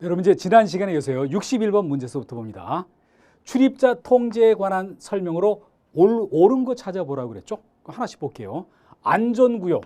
여러분 이제 지난 시간에 이어서요. 61번 문제서부터 봅니다. 출입자 통제에 관한 설명으로 옳은 거 찾아보라고 그랬죠? 하나씩 볼게요. 안전구역.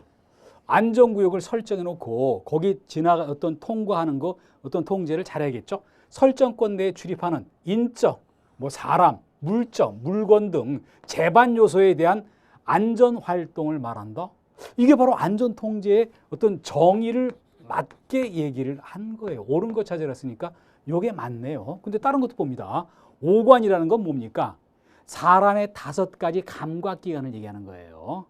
안전구역을 설정해 놓고 거기 어떤 통과하는 거, 어떤 통제를 잘해야겠죠? 설정권 내에 출입하는 인적, 뭐 사람, 물적, 물건 등 제반 요소에 대한 안전 활동을 말한다. 이게 바로 안전 통제의 어떤 정의를 맞게 얘기를 한 거예요. 옳은 거 찾으라 했으니까 이게 맞네요. 근데 다른 것도 봅니다. 오관이라는 건 뭡니까? 사람의 5가지 감각기관을 얘기하는 거예요.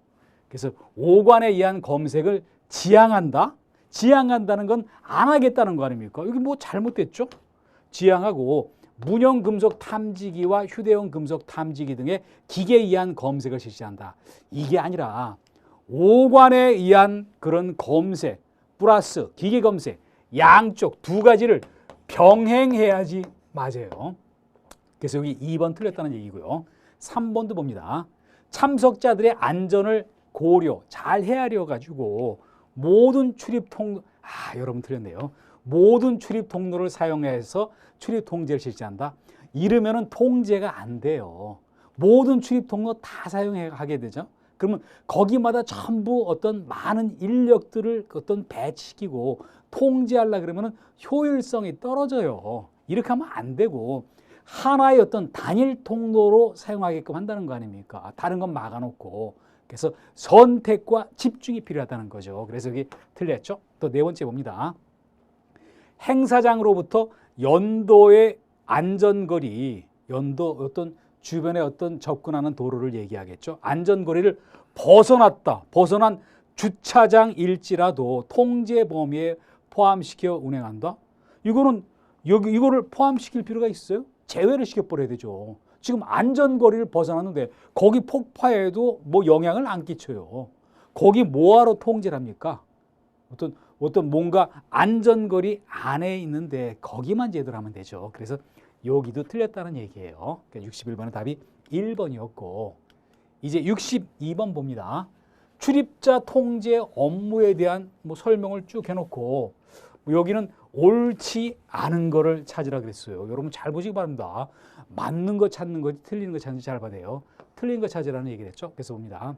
그래서 오관에 의한 검색을 지향한다? 지향한다는 건 안 하겠다는 거 아닙니까? 여기 뭐 잘못됐죠? 지향하고 문형 금속 탐지기와 휴대용 금속 탐지기 등의 기계에 의한 검색을 실시한다. 이게 아니라 오관에 의한 그런 검색 플러스 기계 검색 양쪽 2가지를 병행해야지 맞아요. 그래서 여기 2번 틀렸다는 얘기고요. 3번도 봅니다. 참석자들의 안전을 고려 잘 헤아려 가지고 모든 출입 통로 여러분 틀렸네요. 모든 출입 통로를 사용해서 출입 통제를 실시한다. 이러면은 통제가 안 돼요. 모든 출입 통로 다 사용하게 되죠. 그러면 거기마다 전부 어떤 많은 인력들을 어떤 배치시키고 통제하려 그러면은 효율성이 떨어져요. 이렇게 하면 안 되고 하나의 어떤 단일 통로로 사용하게끔 한다는 거 아닙니까? 다른 건 막아놓고. 그래서 선택과 집중이 필요하다는 거죠. 그래서 여기 틀렸죠? 또 4번째 봅니다. 행사장으로부터 연도의 안전거리, 연도 어떤 주변에 어떤 접근하는 도로를 얘기하겠죠. 안전거리를 벗어난 주차장일지라도 통제 범위에 포함시켜 운행한다. 이거를 포함시킬 필요가 있어요? 제외를 시켜버려야 되죠. 지금 안전거리를 벗어났는데 거기 폭파해도 뭐 영향을 안 끼쳐요. 거기 뭐하러 통제를 합니까? 어떤 뭔가 안전거리 안에 있는데 거기만 제대로 하면 되죠. 그래서 여기도 틀렸다는 얘기예요. 그러니까 61번의 답이 1번이었고 이제 62번 봅니다. 출입자 통제 업무에 대한 뭐 설명을 쭉 해놓고 여기는 옳지 않은 거를 찾으라 그랬어요. 여러분 잘 보시기 바랍니다. 맞는 거 찾는 거지 틀리는 거 찾는지 잘 봐야 돼요. 틀린 거 찾으라는 얘기를 했죠. 그래서 봅니다.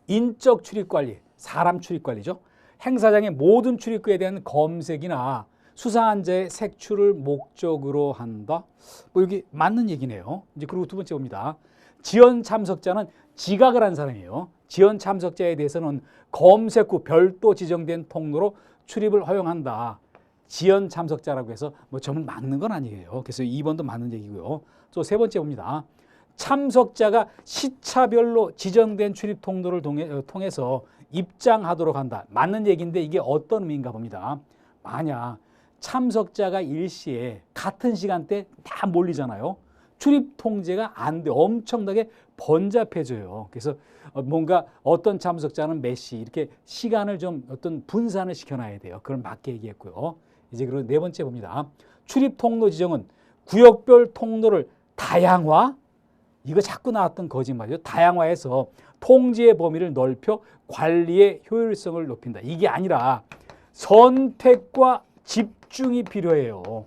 인적 출입관리, 사람 출입관리죠. 행사장의 모든 출입구에 대한 검색이나 수상한 자의 색출을 목적으로 한다. 뭐 여기 맞는 얘기네요. 이제 그리고 2번째 봅니다. 지연 참석자는 지각을 한 사람이에요. 지연 참석자에 대해서는 검색 후 별도 지정된 통로로 출입을 허용한다. 지연 참석자라고 해서 뭐 전부 막는 건 아니에요. 그래서 2번도 맞는 얘기고요. 또 3번째 봅니다. 참석자가 시차별로 지정된 출입 통로를 통해서 입장하도록 한다. 맞는 얘기인데 이게 어떤 의미인가 봅니다. 만약 참석자가 일시에 같은 시간대 다 몰리잖아요. 출입 통제가 안 돼. 엄청나게 번잡해져요. 그래서 뭔가 어떤 참석자는 몇 시 이렇게 시간을 좀 어떤 분산을 시켜놔야 돼요. 그걸 맞게 얘기했고요. 이제 그리고 4번째 봅니다. 출입 통로 지정은 구역별 통로를 다양화, 이거 자꾸 나왔던 거짓말이죠. 다양화해서 통제의 범위를 넓혀 관리의 효율성을 높인다. 이게 아니라 선택과 집중이 필요해요.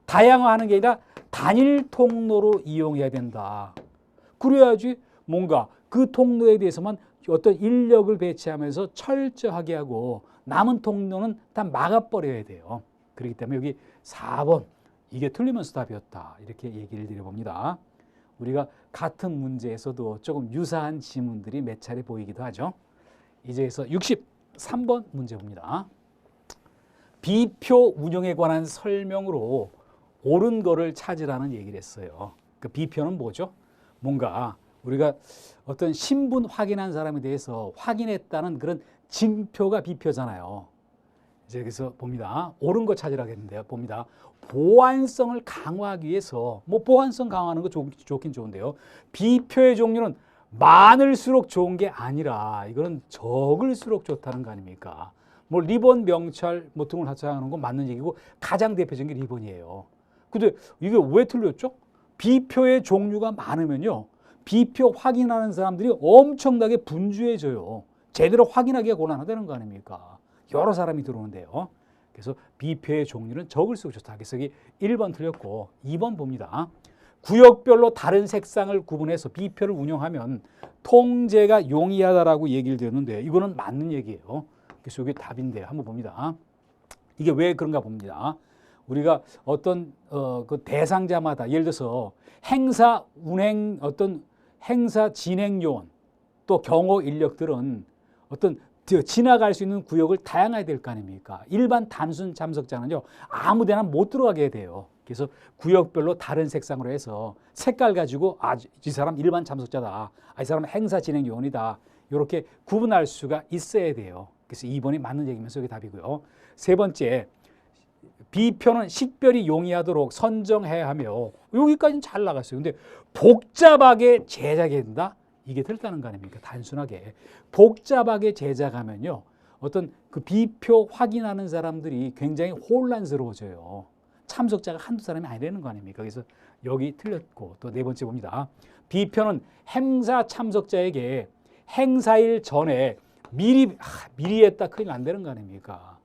다양화하는 게 아니라 단일 통로로 이용해야 된다. 그래야지 뭔가 그 통로에 대해서만 어떤 인력을 배치하면서 철저하게 하고 남은 통로는 다 막아버려야 돼요. 그렇기 때문에 여기 4번 이게 틀리면서 답이었다. 이렇게 얘기를 드려봅니다. 우리가 같은 문제에서도 조금 유사한 지문들이 몇 차례 보이기도 하죠. 이제서 63번 문제 봅니다. 비표 운영에 관한 설명으로 옳은 거를 찾으라는 얘기를 했어요. 그 비표는 뭐죠? 뭔가 우리가 어떤 신분 확인한 사람에 대해서 확인했다는 그런 징표가 비표잖아요. 이제 그래서 봅니다. 옳은 거 찾으라고 했는데요. 봅니다. 보안성을 강화하기 위해서 뭐 보안성 강화하는 거 좋긴 좋은데요. 비표의 종류는 많을수록 좋은 게 아니라 이거는 적을수록 좋다는 거 아닙니까? 뭐 리본 명찰 뭐 등을 사용하는 건 맞는 얘기고 가장 대표적인 게 리본이에요. 근데 이게 왜 틀렸죠? 비표의 종류가 많으면요. 비표 확인하는 사람들이 엄청나게 분주해져요. 제대로 확인하기가 곤란하다는 거 아닙니까? 여러 사람이 들어오는데요. 그래서 비표의 종류는 적을수록 좋다. 그래서 여기 1번 틀렸고 2번 봅니다. 구역별로 다른 색상을 구분해서 비표를 운영하면 통제가 용이하다라고 얘기를 드렸는데 이거는 맞는 얘기예요. 그래서 이게 답인데 한번 봅니다. 이게 왜 그런가 봅니다. 우리가 어떤 그 대상자마다 예를 들어서 행사 운행 어떤 행사 진행 요원 또 경호 인력들은 어떤 지나갈 수 있는 구역을 다양하게 될 거 아닙니까? 일반 단순 참석자는요 아무 데나 못 들어가게 돼요. 그래서 구역별로 다른 색상으로 해서 색깔 가지고 이 사람 일반 참석자다, 이 사람 행사 진행 요원이다 이렇게 구분할 수가 있어야 돼요. 그래서 2번이 맞는 얘기면서 이게 답이고요. 세 번째, 비표는 식별이 용이하도록 선정해야 하며 여기까지는 잘 나갔어요. 근데 복잡하게 제작해야 된다? 이게 틀렸다는 거 아닙니까? 단순하게 복잡하게 제작하면요 어떤 그 비표 확인하는 사람들이 굉장히 혼란스러워져요. 참석자가 한두 사람이 아니라는 거 아닙니까? 그래서 여기 틀렸고 또 네 번째 봅니다. 비표는 행사 참석자에게 행사일 전에 미리 했다 큰일 난다는 거 아닙니까?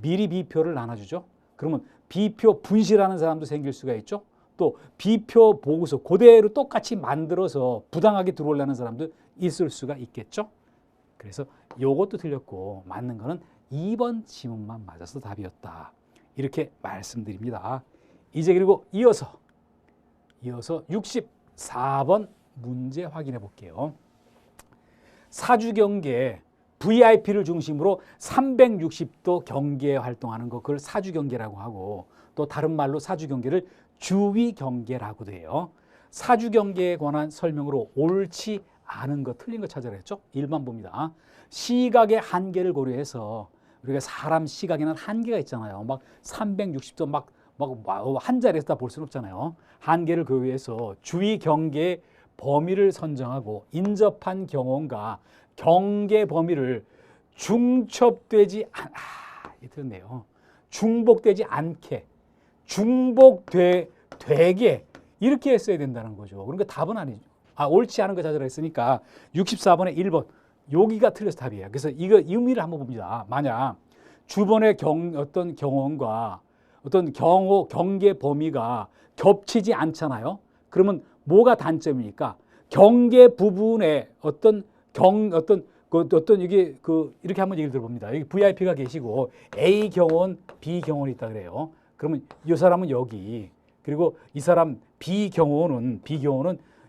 미리 비표를 나눠주죠. 그러면 비표 분실하는 사람도 생길 수가 있죠. 또 비표 보고서 그대로 똑같이 만들어서 부당하게 들어오려는 사람도 있을 수가 있겠죠. 그래서 요것도 틀렸고 맞는 거는 2번 지문만 맞아서 답이었다. 이렇게 말씀드립니다. 이제 그리고 이어서 64번 문제 확인해 볼게요. 사주경계 VIP를 중심으로 360도 경계 활동하는 거 그걸 사주경계라고 하고 또 다른 말로 사주경계를 주위경계라고도 해요. 사주경계에 관한 설명으로 옳지 않은 거 틀린 거 찾아라 했죠. 1번 봅니다. 시각의 한계를 고려해서 우리가 사람 시각에는 한계가 있잖아요. 막 360도 막 한 자리에서 다 볼 수는 없잖아요. 한계를 고려해서 주위경계의 범위를 선정하고 인접한 경험과 경계 범위를 중첩되지 틀렸네요. 중복되지 않게 중복되게 이렇게 했어야 된다는 거죠. 그러니까 답은 아니죠. 옳지 않은 거 찾으라 했으니까 64번에 1번 여기가 틀려서 답이에요. 그래서 이거 의미를 한번 봅니다. 만약 주변의 어떤 경험과 어떤 경계 범위가 겹치지 않잖아요. 그러면 뭐가 단점입니까? 경계 부분에 어떤 이게 이렇게 한번 얘기를 들어봅니다. 여기 VIP가 계시고 A 경원, B 경원이 있다 그래요. 그러면 이 사람은 여기 그리고 이 사람 B 경원은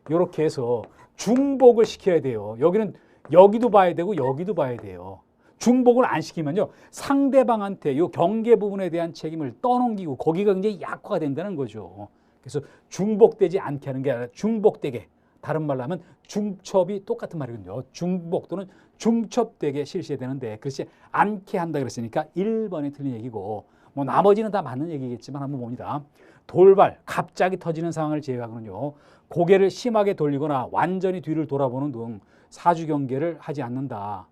이렇게 해서 중복을 시켜야 돼요. 여기는 여기도 봐야 되고 여기도 봐야 돼요. 중복을 안 시키면요 상대방한테 이 경계 부분에 대한 책임을 떠넘기고 거기가 굉장히 약화가 된다는 거죠. 그래서 중복되지 않게 하는 게 아니라 중복되게, 다른 말로 하면 중첩이 똑같은 말이거든요. 중복 또는 중첩되게 실시해야 되는데 그렇지 않게 한다 그랬으니까 1번이 틀린 얘기고 뭐 나머지는 다 맞는 얘기겠지만 한번 봅니다. 돌발, 갑자기 터지는 상황을 제외하고는요 고개를 심하게 돌리거나 완전히 뒤를 돌아보는 등 사주경계를 하지 않는다.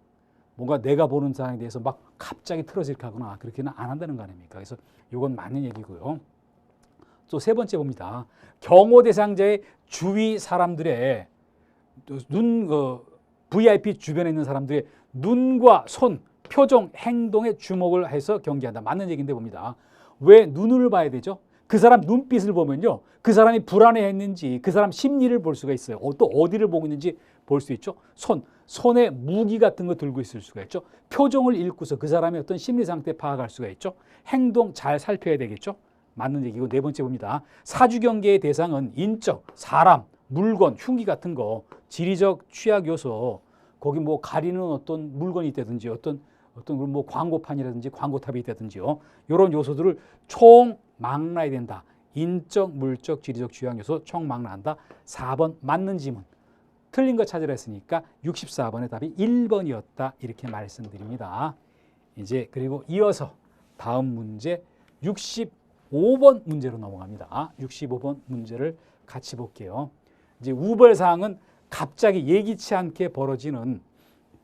뭔가 내가 보는 상황에 대해서 막 갑자기 틀어지게 하거나 그렇게는 안 한다는 거 아닙니까? 그래서 이건 맞는 얘기고요. 또 세 번째 봅니다. 경호 대상자의 주위 사람들의 VIP 주변에 있는 사람들의 눈과 손, 표정, 행동에 주목을 해서 경계한다. 맞는 얘기인데 봅니다. 왜 눈을 봐야 되죠? 그 사람 눈빛을 보면요. 그 사람이 불안해했는지 그 사람 심리를 볼 수가 있어요. 또 어디를 보고 있는지 볼 수 있죠. 손에 무기 같은 거 들고 있을 수가 있죠. 표정을 읽고서 그 사람의 어떤 심리 상태 파악할 수가 있죠. 행동 잘 살펴야 되겠죠. 맞는 얘기고 네 번째 봅니다. 사주경계의 대상은 인적, 사람, 물건, 흉기 같은 거, 지리적 취약 요소, 거기 뭐 가리는 어떤 물건이 있다든지 어떤 뭐 광고판이라든지 광고탑이 있다든지요. 이런 요소들을 총망라해야 된다. 인적, 물적, 지리적 취약 요소 총망라한다. 4번 맞는 지문. 틀린 거 찾으라 했으니까 64번의 답이 1번이었다. 이렇게 말씀드립니다. 이제 그리고 이어서 다음 문제 65번 문제로 넘어갑니다. 65번 문제를 같이 볼게요. 이제 우발사항은 갑자기 예기치 않게 벌어지는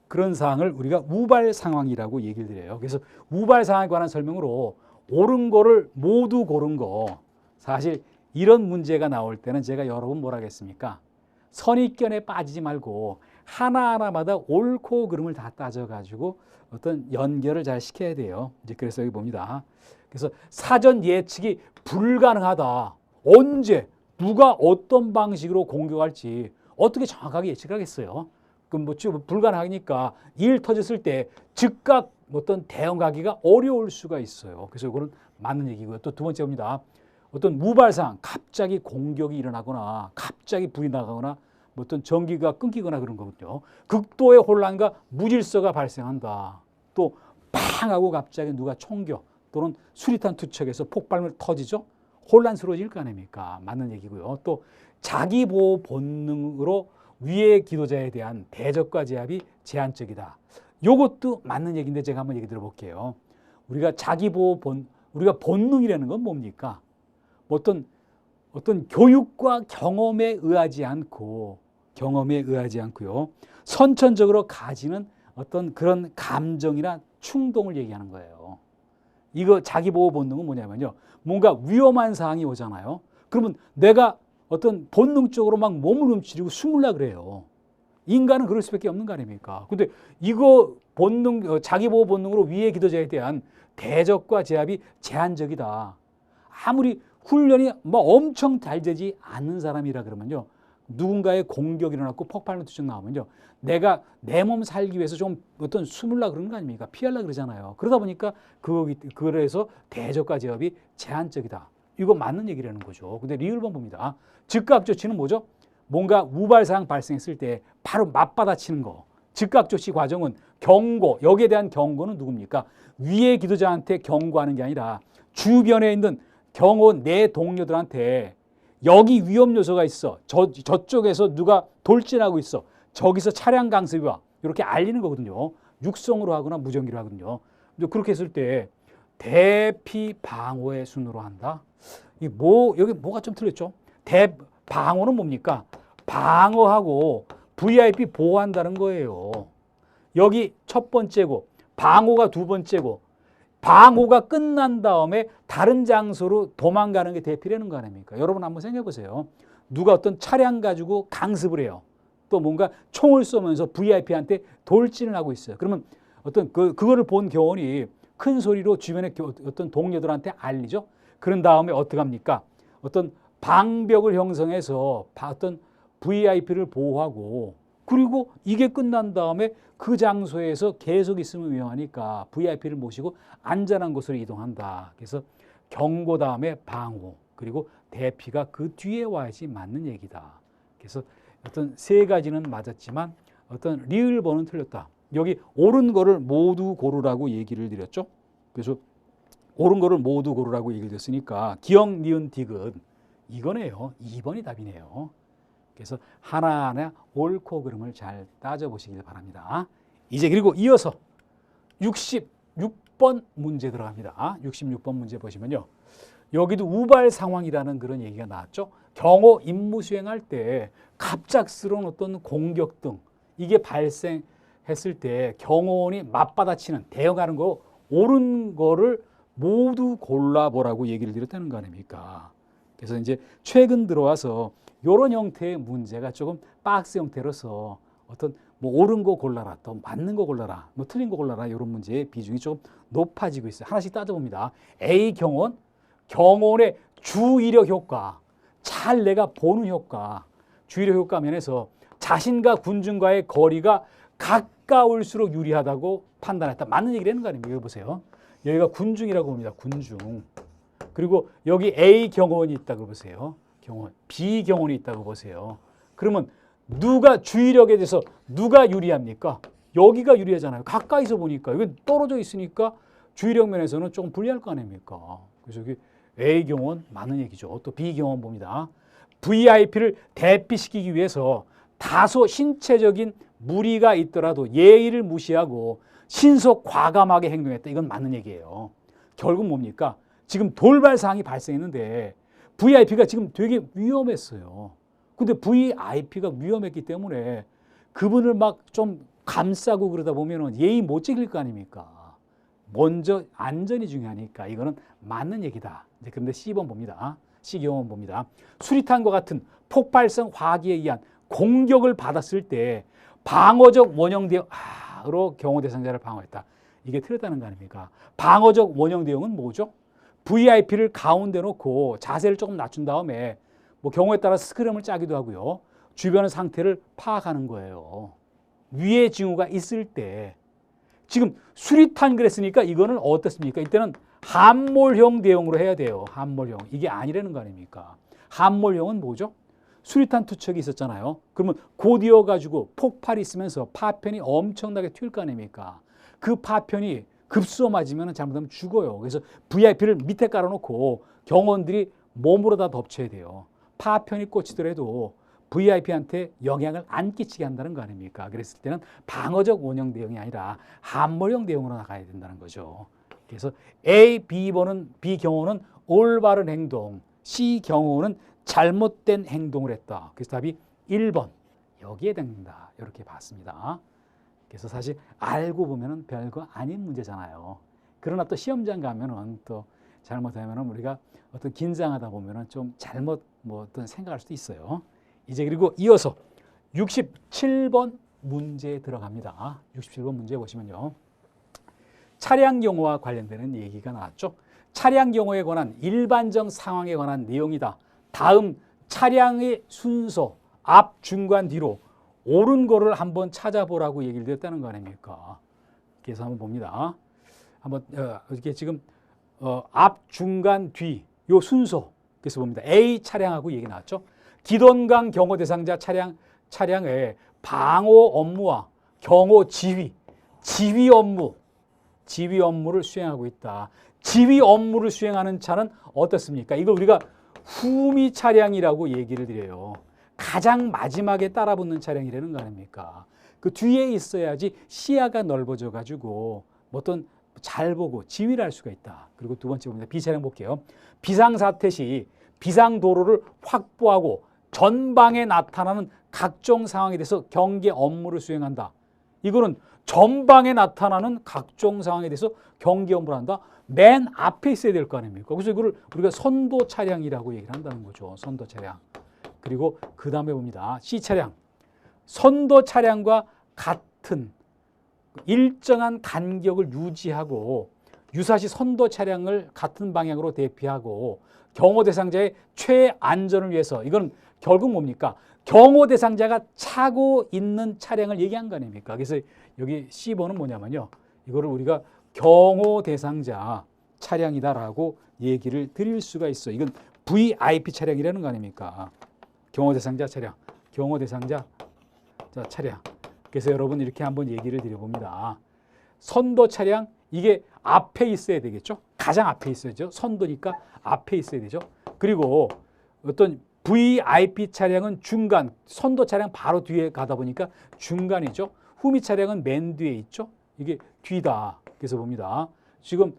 그런 상황을 우리가 우발 상황이라고 얘기를 드려요. 그래서 우발 상황에 관한 설명으로 옳은 거를 모두 고른 거. 사실 이런 문제가 나올 때는 제가 여러 번 뭐라 하겠습니까? 선입견에 빠지지 말고 하나하나마다 옳고 그름을 다 따져가지고 어떤 연결을 잘 시켜야 돼요. 이제 그래서 여기 봅니다. 그래서 사전 예측이 불가능하다. 언제 누가 어떤 방식으로 공격할지 어떻게 정확하게 예측하겠어요? 그럼 뭐 불가능하니까 일 터졌을 때 즉각 어떤 대응하기가 어려울 수가 있어요. 그래서 이거는 맞는 얘기고요. 또 두 번째 봅니다. 어떤 무발상 갑자기 공격이 일어나거나 갑자기 불이 나거나 뭐 어떤 전기가 끊기거나 그런 거거든요. 극도의 혼란과 무질서가 발생한다. 또 팡 하고 갑자기 누가 총격 또는 수리탄 투척에서 폭발물 터지죠. 혼란스러워질 거 아닙니까? 맞는 얘기고요. 또 자기 보호 본능으로 위의 기도자에 대한 대적과 제압이 제한적이다. 이것도 맞는 얘기인데 제가 한번 얘기 들어볼게요. 우리가 우리가 본능이라는 건 뭡니까? 어떤 교육과 경험에 의하지 않고요. 선천적으로 가지는 어떤 그런 감정이나 충동을 얘기하는 거예요. 이거 자기 보호 본능은 뭐냐면요. 뭔가 위험한 상황이 오잖아요. 그러면 내가 어떤 본능적으로 막 몸을 움츠리고 숨으려 그래요. 인간은 그럴 수밖에 없는 거 아닙니까? 근데 이거 자기 보호 본능으로 위의 기도자에 대한 대적과 제압이 제한적이다. 아무리 훈련이 뭐 엄청 잘 되지 않는 사람이라 그러면요. 누군가의 공격이 일어났고 폭발물 투척 나오면요. 내가 내 몸 살기 위해서 좀 어떤 숨으려고 그러는 거 아닙니까? 피하려고 그러잖아요. 그러다 보니까 그래서 대적과 제압이 제한적이다. 이거 맞는 얘기라는 거죠. 근데 리을번 봅니다. 즉각 조치는 뭐죠? 뭔가 우발사항 발생했을 때 바로 맞받아치는 거. 즉각 조치 과정은 경고, 여기에 대한 경고는 누굽니까? 위의 기도자한테 경고하는 게 아니라 주변에 있는 경호 내 동료들한테 여기 위험 요소가 있어. 저쪽에서 누가 돌진하고 있어. 저기서 차량 강습이 와. 이렇게 알리는 거거든요. 육성으로 하거나 무전기로 하거든요. 그렇게 했을 때 대피 방어의 순으로 한다. 여기 뭐가 좀 틀렸죠? 방어는 뭡니까? 방어하고 VIP 보호한다는 거예요. 여기 첫 번째고 방어가 두 번째고 방어가 끝난 다음에 다른 장소로 도망가는 게 대피라는 거 아닙니까? 여러분 한번 생각해 보세요. 누가 어떤 차량 가지고 강습을 해요. 또 뭔가 총을 쏘면서 VIP한테 돌진을 하고 있어요. 그러면 어떤 그거를 본 교원이 큰 소리로 주변의 어떤 동료들한테 알리죠. 그런 다음에 어떻게 합니까? 어떤 방벽을 형성해서 어떤 VIP를 보호하고 그리고 이게 끝난 다음에 그 장소에서 계속 있으면 위험하니까 VIP를 모시고 안전한 곳으로 이동한다. 그래서 경고 다음에 방호 그리고 대피가 그 뒤에 와야지 맞는 얘기다. 그래서 어떤 세 가지는 맞았지만 어떤 리을번은 틀렸다. 여기 옳은 거를 모두 고르라고 얘기를 드렸죠. 그래서 옳은 거를 모두 고르라고 얘기를 드렸으니까 기역, 니은, 디귿 이거네요. 2번이 답이네요. 그래서 하나하나 옳고 그름을 잘 따져보시길 바랍니다. 이제 그리고 이어서 66번 문제 들어갑니다. 66번 문제 보시면요. 여기도 우발 상황이라는 그런 얘기가 나왔죠. 경호 임무 수행할 때 갑작스러운 어떤 공격 등 이게 발생했을 때 경호원이 맞받아치는 대응하는 거 옳은 거를 모두 골라보라고 얘기를 드렸다는 거 아닙니까? 그래서 이제 최근 들어와서 이런 형태의 문제가 조금 박스 형태로서 어떤 뭐 옳은 거 골라라, 또 맞는 거 골라라, 뭐 틀린 거 골라라 이런 문제의 비중이 조금 높아지고 있어요. 하나씩 따져봅니다. A 경호원, 경호원의 주의력 효과, 잘 내가 보는 효과, 주의력 효과 면에서 자신과 군중과의 거리가 가까울수록 유리하다고 판단했다. 맞는 얘기를 하는 거 아닙니까? 여기 보세요. 여기가 군중이라고 봅니다. 군중. 그리고 여기 A 경호원이 있다고 보세요. 경호원. B 경호원이 있다고 보세요. 그러면 누가 주의력에 대해서 누가 유리합니까? 여기가 유리하잖아요. 가까이서 보니까. 여기 떨어져 있으니까 주의력 면에서는 조금 불리할 거 아닙니까? 그래서 여기 A 경호원 맞는 얘기죠. 또 B 경호원 봅니다. VIP를 대피시키기 위해서 다소 신체적인 무리가 있더라도 예의를 무시하고 신속 과감하게 행동했다. 이건 맞는 얘기예요. 결국 뭡니까? 지금 돌발 사항이 발생했는데 VIP가 지금 되게 위험했어요. 근데 VIP가 위험했기 때문에 그분을 막 좀 감싸고 그러다 보면 예의 못 지킬 거 아닙니까? 먼저 안전이 중요하니까 이거는 맞는 얘기다. 이제 그런데 C번 봅니다. C 경우는 봅니다. 수리탄과 같은 폭발성 화기에 의한 공격을 받았을 때 방어적 원형 대응으로 경호 대상자를 방어했다. 이게 틀렸다는 거 아닙니까? 방어적 원형 대응은 뭐죠? VIP를 가운데 놓고 자세를 조금 낮춘 다음에 뭐 경우에 따라 스크럼을 짜기도 하고요. 주변의 상태를 파악하는 거예요. 위에 징후가 있을 때 지금 수리탄 그랬으니까 이거는 어떻습니까? 이때는 함몰형 대응으로 해야 돼요. 함몰형. 이게 아니라는 거 아닙니까? 함몰형은 뭐죠? 수리탄 투척이 있었잖아요. 그러면 곧이어 가지고 폭발이 있으면서 파편이 엄청나게 튈 거 아닙니까? 그 파편이 급수어 맞으면 잘못하면 죽어요. 그래서 VIP를 밑에 깔아놓고 경호원들이 몸으로 다 덮쳐야 돼요. 파편이 꽂히더라도 VIP한테 영향을 안 끼치게 한다는 거 아닙니까? 그랬을 때는 방어적 원형 대응이 아니라 함몰형 대응으로 나가야 된다는 거죠. 그래서 A, B 경호는 올바른 행동, C 경호는 잘못된 행동을 했다. 그래서 답이 1번 여기에 된다. 이렇게 봤습니다. 그래서 사실 알고 보면은 별거 아닌 문제잖아요. 그러나 또 시험장 가면은 또 잘못하면은 우리가 어떤 긴장하다 보면은 좀 잘못 뭐 어떤 생각할 수도 있어요. 이제 그리고 이어서 67번 문제 들어갑니다. 67번 문제 보시면요. 차량 경호와 관련되는 얘기가 나왔죠. 차량 경호에 관한 일반적 상황에 관한 내용이다. 다음 차량의 순서, 앞, 중간, 뒤로 옳은 거를 한번 찾아보라고 얘기를 드렸다는 거 아닙니까? 그래서 한번 봅니다. 한번 이렇게 지금 앞, 중간, 뒤 요 순서 그래서 봅니다. A 차량하고 얘기 나왔죠. 기동강 경호 대상자 차량의 방호 업무와 경호 지휘 업무를 수행하고 있다. 지휘 업무를 수행하는 차는 어떻습니까? 이걸 우리가 후미 차량이라고 얘기를 드려요. 가장 마지막에 따라붙는 차량이라는 거 아닙니까? 그 뒤에 있어야지 시야가 넓어져 가지고 어떤 잘 보고 지휘를 할 수가 있다. 그리고 두 번째 봅니다. B 차량 볼게요. 비상사태 시 비상도로를 확보하고 전방에 나타나는 각종 상황에 대해서 경계 업무를 수행한다. 이거는 전방에 나타나는 각종 상황에 대해서 경계 업무를 한다. 맨 앞에 있어야 될 거 아닙니까? 그래서 이거를 우리가 선도 차량이라고 얘기를 한다는 거죠. 선도 차량. 그리고 그 다음에 봅니다. C 차량. 선도 차량과 같은 일정한 간격을 유지하고 유사시 선도 차량을 같은 방향으로 대피하고 경호 대상자의 최안전을 위해서 이건 결국 뭡니까? 경호 대상자가 차고 있는 차량을 얘기한 거 아닙니까? 그래서 여기 C번은 뭐냐면요. 이거를 우리가 경호 대상자 차량이다라고 얘기를 드릴 수가 있어. 이건 VIP 차량이라는 거 아닙니까? 경호 대상자 차량, 경호 대상자 차량. 그래서 여러분 이렇게 한번 얘기를 드려봅니다. 선도 차량 이게 앞에 있어야 되겠죠? 가장 앞에 있어야죠. 선도니까 앞에 있어야 되죠. 그리고 어떤 VIP 차량은 중간, 선도 차량 바로 뒤에 가다 보니까 중간이죠. 후미 차량은 맨 뒤에 있죠. 이게 뒤다. 그래서 봅니다. 지금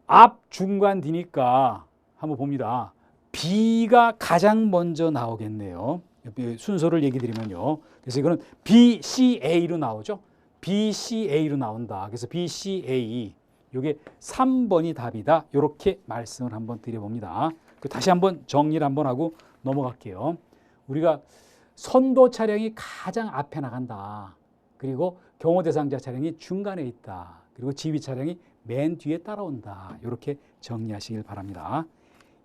앞, 중간, 뒤니까 한번 봅니다. B가 가장 먼저 나오겠네요. 순서를 얘기 드리면요. 그래서 이거는 BCA로 나오죠. BCA로 나온다. 그래서 BCA 이게 3번이 답이다. 이렇게 말씀을 한번 드려봅니다. 다시 한번 정리를 한번 하고 넘어갈게요. 우리가 선도 차량이 가장 앞에 나간다. 그리고 경호 대상자 차량이 중간에 있다. 그리고 지휘 차량이 맨 뒤에 따라온다. 이렇게 정리하시길 바랍니다.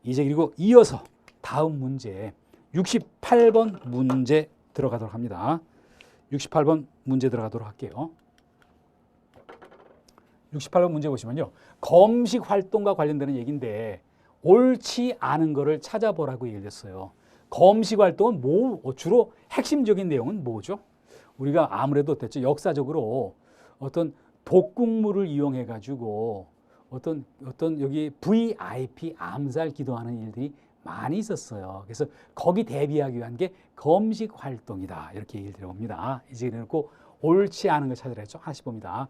이제 그리고 이어서 다음 문제 68번 문제 들어가도록 합니다. 68번 문제 들어가도록 할게요. 68번 문제 보시면요. 검식 활동과 관련되는 얘기인데 옳지 않은 거를 찾아보라고 얘기했어요. 검식 활동은 주로 핵심적인 내용은 뭐죠? 우리가 아무래도 됐죠. 역사적으로 어떤 독극물을 이용해 가지고 어떤 여기 VIP 암살 기도하는 일들이 많이 있었어요. 그래서 거기 대비하기 위한 게 검식 활동이다. 이렇게 얘기를 드려봅니다. 이제 그래놓고 옳지 않은 걸 찾으라 했죠. 하나씩 봅니다.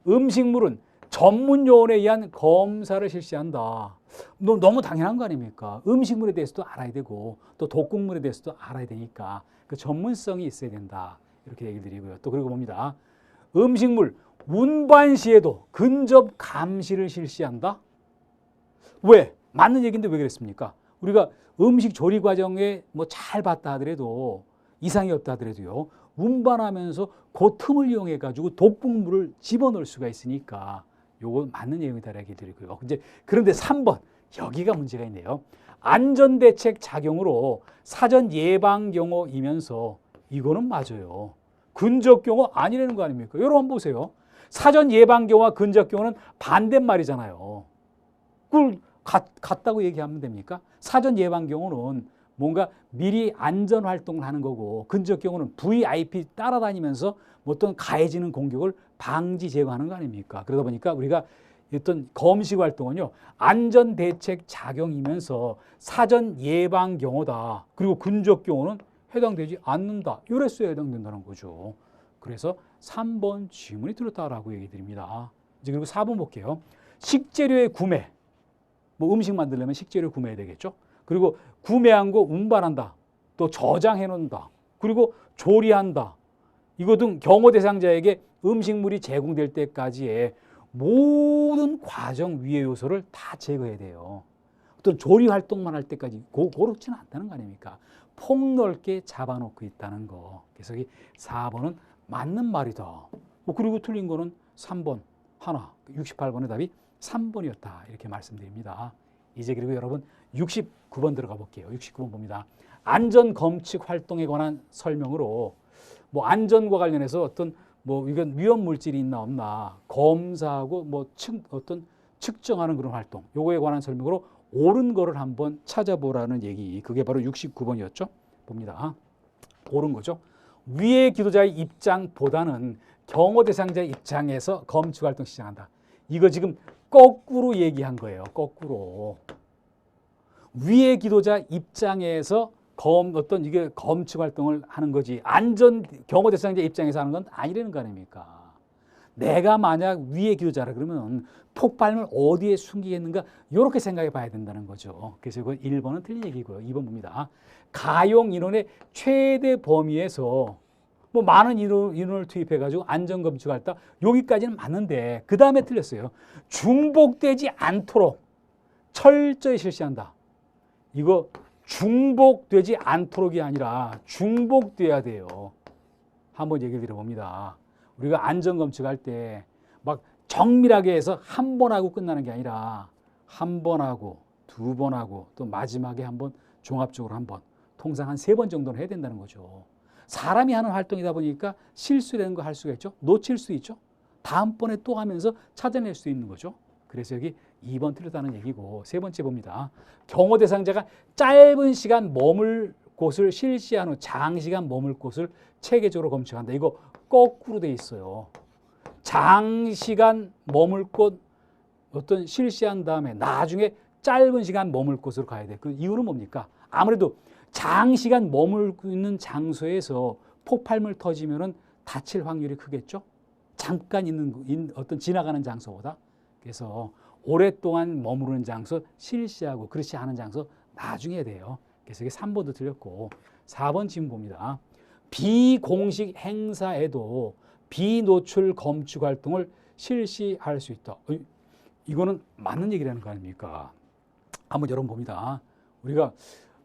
음식물은 전문 요원에 의한 검사를 실시한다. 너무 당연한 거 아닙니까? 음식물에 대해서도 알아야 되고 또 독극물에 대해서도 알아야 되니까 그 전문성이 있어야 된다. 이렇게 얘기 드리고요. 또 그리고 봅니다. 음식물 운반 시에도 근접 감시를 실시한다. 왜? 맞는 얘기인데 왜 그랬습니까? 우리가 음식 조리 과정에 뭐 잘 봤다 하더라도 이상이 없다 하더라도요. 운반하면서 그 틈을 이용해 가지고 독극물을 집어넣을 수가 있으니까 요거 맞는 내용이다 이렇게 드리고요. 이제 그런데 3번 여기가 문제가 있네요. 안전대책 작용으로 사전 예방 경호이면서 이거는 맞아요. 근접 경호 아니라는 거 아닙니까? 여러분 보세요. 사전 예방 경호와 근접 경호는 반대말이잖아요. 그걸 같다고 얘기하면 됩니까? 사전 예방 경호는 뭔가 미리 안전 활동을 하는 거고 근접 경호는 VIP 따라다니면서 어떤 가해지는 공격을 방지 제거하는 거 아닙니까? 그러다 보니까 우리가 어떤 검식 활동은요, 안전 대책 작용이면서 사전 예방 경호다. 그리고 근접 경호는 해당되지 않는다. 이랬어야 해당된다는 거죠. 그래서 3번 질문이 틀렸다라고 얘기 드립니다. 이제 그리고 4번 볼게요. 식재료의 구매. 뭐 음식 만들려면 식재료 구매해야 되겠죠. 그리고 구매한 거 운반한다. 또 저장해 놓는다. 그리고 조리한다. 이거 등 경호 대상자에게 음식물이 제공될 때까지의 모든 과정 위의 요소를 다 제거해야 돼요. 어떤 조리 활동만 할 때까지 고렇지는 않다는 거 아닙니까? 폭넓게 잡아놓고 있다는 거. 그래서 이 4번은 맞는 말이다. 뭐 그리고 틀린 거는 3번 하나. 68번의 답이 3번이었다. 이렇게 말씀드립니다. 이제 그리고 여러분 69번 들어가 볼게요. 69번 봅니다. 안전 검측 활동에 관한 설명으로 뭐 안전과 관련해서 어떤 뭐 이건 위험 물질이 있나 없나 검사하고 뭐 어떤 측정하는 그런 활동. 요거에 관한 설명으로 옳은 거를 한번 찾아보라는 얘기. 그게 바로 69번이었죠. 봅니다. 옳은 거죠. 위의 기도자의 입장보다는 경호 대상자의 입장에서 검측 활동 시작한다. 이거 지금 거꾸로 얘기한 거예요. 거꾸로. 위의 기도자 입장에서 어떤 이게 검측 활동을 하는 거지. 안전 경호 대상자 입장에서 하는 건 아니라는 거 아닙니까? 내가 만약 위의 기도자라 그러면 폭발물 어디에 숨기겠는가? 이렇게 생각해 봐야 된다는 거죠. 그래서 이거 1번은 틀린 얘기고요. 2번 봅니다. 가용 인원의 최대 범위에서 뭐 많은 인원을 투입해 가지고 안전 검측할 때 여기까지는 맞는데 그 다음에 틀렸어요. 중복되지 않도록 철저히 실시한다. 이거 중복되지 않도록이 아니라 중복돼야 돼요. 한번 얘기 드려봅니다. 우리가 안전 검측할 때 막 정밀하게 해서 한 번 하고 끝나는 게 아니라 한 번 하고 두 번 하고 또 마지막에 한 번 종합적으로 한 번 통상 한 3번 정도는 해야 된다는 거죠. 사람이 하는 활동이다 보니까 실수라는 거 할 수가 있죠. 놓칠 수 있죠. 다음번에 또 하면서 찾아낼 수 있는 거죠. 그래서 여기 2번 틀렸다는 얘기고 세 번째 봅니다. 경호 대상자가 짧은 시간 머물 곳을 실시한 후 장시간 머물 곳을 체계적으로 검측한다. 이거 거꾸로 돼 있어요. 장시간 머물 곳 어떤 실시한 다음에 나중에 짧은 시간 머물 곳으로 가야 돼. 그 이유는 뭡니까? 아무래도 장시간 머물고 있는 장소에서 폭발물 터지면은 다칠 확률이 크겠죠. 잠깐 있는 어떤 지나가는 장소보다. 그래서 오랫동안 머무르는 장소 실시하고 그렇지 않은 장소 나중에 해야 돼요. 그래서 이게 3번도 틀렸고 4번 질문 봅니다. 비공식 행사에도 비노출 검측 활동을 실시할 수 있다. 이거는 맞는 얘기라는 거 아닙니까? 한번 여러분 봅니다. 우리가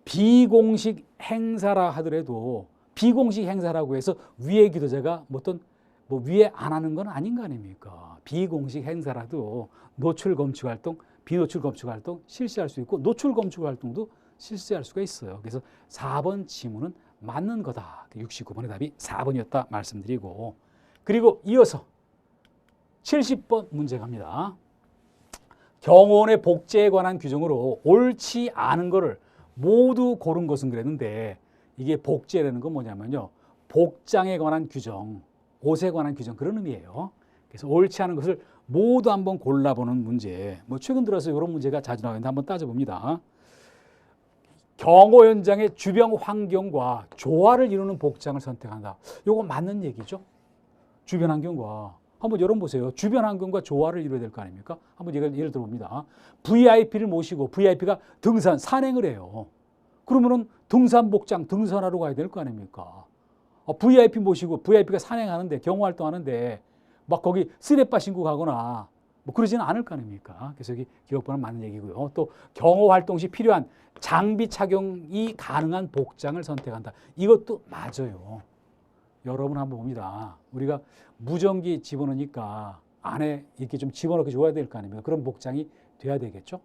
비공식 행사라 하더라도 비공식 행사라고 해서 위의 기도자가 어떤 뭐 위에 안 하는 건 아닌 거 아닙니까? 비공식 행사라도 노출 검측 활동, 비노출 검측 활동 실시할 수 있고 노출 검측 활동도 실시할 수가 있어요. 그래서 4번 지문은 맞는 거다. 69번의 답이 4번이었다 말씀드리고 그리고 이어서 70번 문제 갑니다. 경호원의 복제에 관한 규정으로 옳지 않은 거를 모두 고른 것은 그랬는데 이게 복제라는 건 뭐냐면요. 복장에 관한 규정, 옷에 관한 규정 그런 의미예요. 그래서 옳지 않은 것을 모두 한번 골라보는 문제. 뭐 최근 들어서 이런 문제가 자주 나오는데 한번 따져봅니다. 경호 현장의 주변 환경과 조화를 이루는 복장을 선택한다. 이거 맞는 얘기죠. 주변 환경과 한번 여러분 보세요. 주변 환경과 조화를 이루어야 될 거 아닙니까? 한번 예를 들어봅니다. VIP를 모시고 VIP가 산행을 해요. 그러면은 등산 복장, 등산하러 가야 될 거 아닙니까? VIP 모시고 VIP가 산행하는데 경호 활동하는데 막 거기 쓰레빠 신고 가거나 뭐 그러지는 않을 거 아닙니까? 그래서 여기 기억번호 맞는 얘기고요. 또 경호 활동 시 필요한 장비 착용이 가능한 복장을 선택한다. 이것도 맞아요. 여러분 한번 봅니다. 우리가 무전기 집어넣으니까 안에 이렇게 좀 집어넣고 줘야 될 거 아닙니까? 그런 복장이 돼야 되겠죠.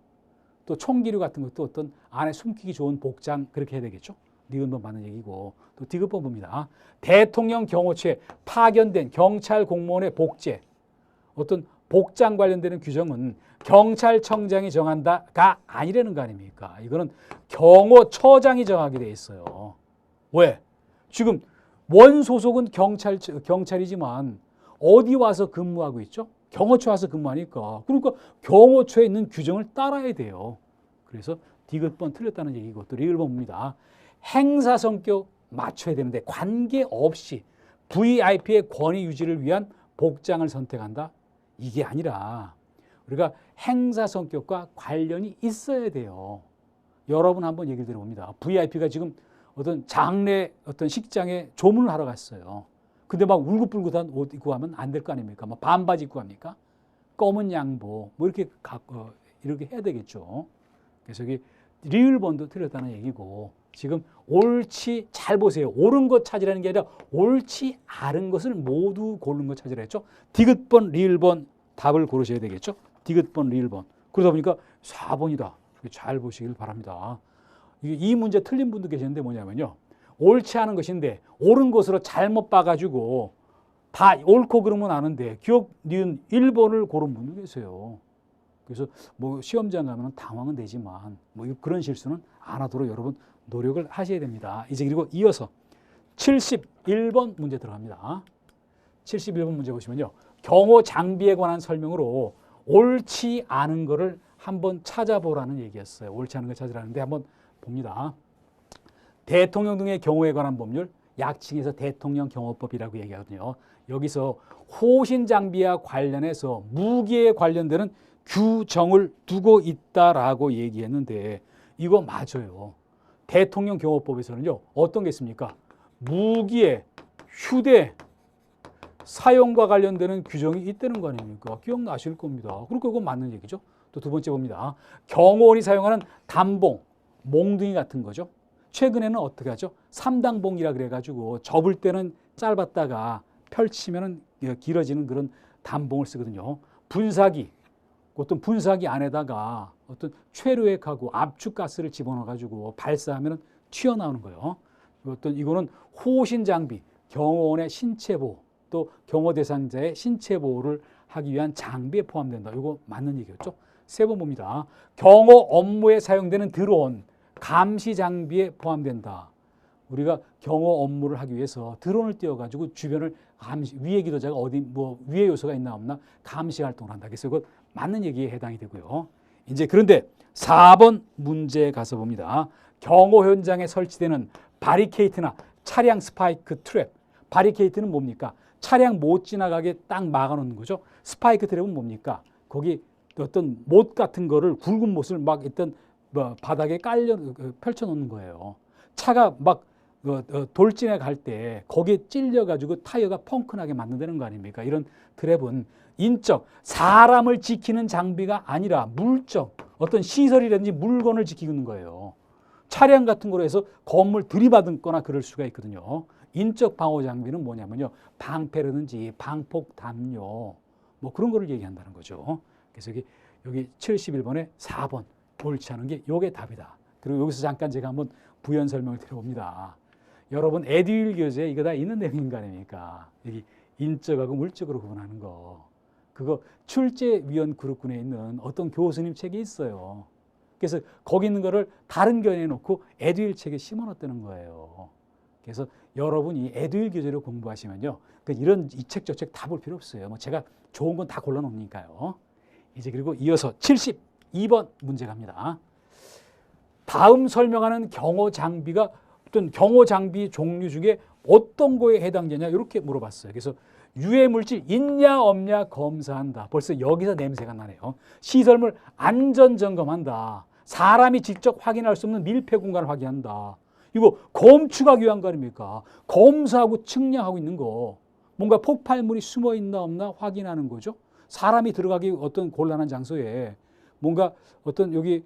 또 총기류 같은 것도 어떤 안에 숨기기 좋은 복장 그렇게 해야 되겠죠. 니은번 받는 얘기고. 또 디귿번 봅니다. 대통령 경호처에 파견된 경찰 공무원의 복제, 어떤 복장 관련되는 규정은 경찰청장이 정한다가 아니라는 거 아닙니까? 이거는 경호처장이 정하게 돼 있어요. 왜? 지금 원 소속은 경찰이지만 어디 와서 근무하고 있죠? 경호처 와서 근무하니까. 그러니까 경호처에 있는 규정을 따라야 돼요. 그래서 디귿번 틀렸다는 얘기고, 또 리을번 봅니다. 행사 성격 맞춰야 되는데 관계없이 VIP의 권위 유지를 위한 복장을 선택한다? 이게 아니라 우리가 행사 성격과 관련이 있어야 돼요. 여러분 한번 얘기를 들어봅니다. VIP가 지금 어떤 장례 어떤 식장에 조문을 하러 갔어요. 근데 막 울긋불긋한 옷 입고 가면 안 될 거 아닙니까? 막 반바지 입고 갑니까? 검은 양복 뭐 이렇게 해야 되겠죠. 그래서 여기 리을번도 틀렸다는 얘기고, 지금 옳지 잘 보세요. 옳은 것 찾으라는 게 아니라 옳지 않은 것을 모두 고른 것 찾으라 했죠. 디귿번, 리을번 답을 고르셔야 되겠죠. 디귿번, 리을번. 그러다 보니까 4번이다. 잘 보시길 바랍니다. 이 문제 틀린 분도 계시는데 뭐냐면요. 옳지 않은 것인데 옳은 것으로 잘못 봐가지고 다 옳고 그러면 아는데 기억, 니은 1번을 고른 분도 계세요. 그래서 뭐 시험장 가면 당황은 되지만 뭐 그런 실수는 안 하도록 여러분 노력을 하셔야 됩니다. 이제 그리고 이어서 71번 문제 들어갑니다. 71번 문제 보시면요. 경호 장비에 관한 설명으로 옳지 않은 거를 한번 찾아보라는 얘기였어요. 옳지 않은 걸 찾으라는데 한번 봅니다. 대통령 등의 경호에 관한 법률, 약칭해서 대통령 경호법이라고 얘기하거든요. 여기서 호신 장비와 관련해서 무기에 관련되는 규정을 두고 있다라고 얘기했는데 이거 맞아요. 대통령 경호법에서는요. 어떤 게 있습니까? 무기의 휴대, 사용과 관련되는 규정이 있다는 거 아닙니까? 기억나실 겁니다. 그러니까 이건 맞는 얘기죠. 또 두 번째 봅니다. 경호원이 사용하는 단봉, 몽둥이 같은 거죠. 최근에는 어떻게 하죠? 3단봉이라 그래가지고 접을 때는 짧았다가 펼치면 길어지는 그런 단봉을 쓰거든요. 분사기, 어떤 분사기 안에다가 어떤 최루액하고 압축가스를 집어넣어가지고 발사하면 튀어나오는 거예요. 어떤 이거는 호신 장비, 경호원의 신체 보호, 또 경호 대상자의 신체 보호를 하기 위한 장비에 포함된다. 이거 맞는 얘기였죠. 세 번 봅니다. 경호 업무에 사용되는 드론, 감시 장비에 포함된다. 우리가 경호 업무를 하기 위해서 드론을 띄워가지고 주변을 감시, 위해 기도자가 어디 뭐 위해 요소가 있나 없나 감시 활동을 한다. 그래서 이거 맞는 얘기에 해당이 되고요. 이제 그런데 4번 문제에 가서 봅니다. 경호 현장에 설치되는 바리케이트나 차량 스파이크 트랩. 바리케이트는 뭡니까? 차량 못 지나가게 딱 막아놓는 거죠. 스파이크 트랩은 뭡니까? 거기 어떤 못 같은 거를 굵은 못을 막 일단 바닥에 펼쳐 놓는 거예요. 차가 막 돌진해 갈 때 거기에 찔려가지고 타이어가 펑크나게 만든다는 거 아닙니까? 이런 트랩은 인적, 사람을 지키는 장비가 아니라 물적, 어떤 시설이라든지 물건을 지키는 거예요. 차량 같은 거로 해서 건물 들이받거나 그럴 수가 있거든요. 인적 방호 장비는 뭐냐면요. 방패라든지 방폭 담요 뭐 그런 거를 얘기한다는 거죠. 그래서 여기 71번에 4번 옳지 않은 게 요게 답이다. 그리고 여기서 잠깐 제가 한번 부연 설명을 드려봅니다. 여러분 에듀윌 교재에 이거 다 있는 내용인 거 아닙니까? 여기 인적하고 물적으로 구분하는 거. 그거 출제위원 그룹군에 있는 어떤 교수님 책이 있어요. 그래서 거기 있는 거를 다른 견해에 놓고 에듀윌 책에 심어놨다는 거예요. 그래서 여러분이 에듀윌 교재를 공부하시면요. 이런 이 책 저 책 다 볼 필요 없어요. 뭐 제가 좋은 건 다 골라놓으니까요. 이제 그리고 이어서 72번 문제 갑니다. 다음 설명하는 경호 장비가 어떤 경호 장비 종류 중에 어떤 거에 해당되냐 이렇게 물어봤어요. 그래서 유해 물질 있냐 없냐 검사한다. 벌써 여기서 냄새가 나네요. 시설물 안전 점검한다. 사람이 직접 확인할 수 없는 밀폐 공간을 확인한다. 이거 검출하기 위한 거 아닙니까? 검사하고 측량하고 있는 거. 뭔가 폭발물이 숨어 있나 없나 확인하는 거죠. 사람이 들어가기 어떤 곤란한 장소에 뭔가 어떤 여기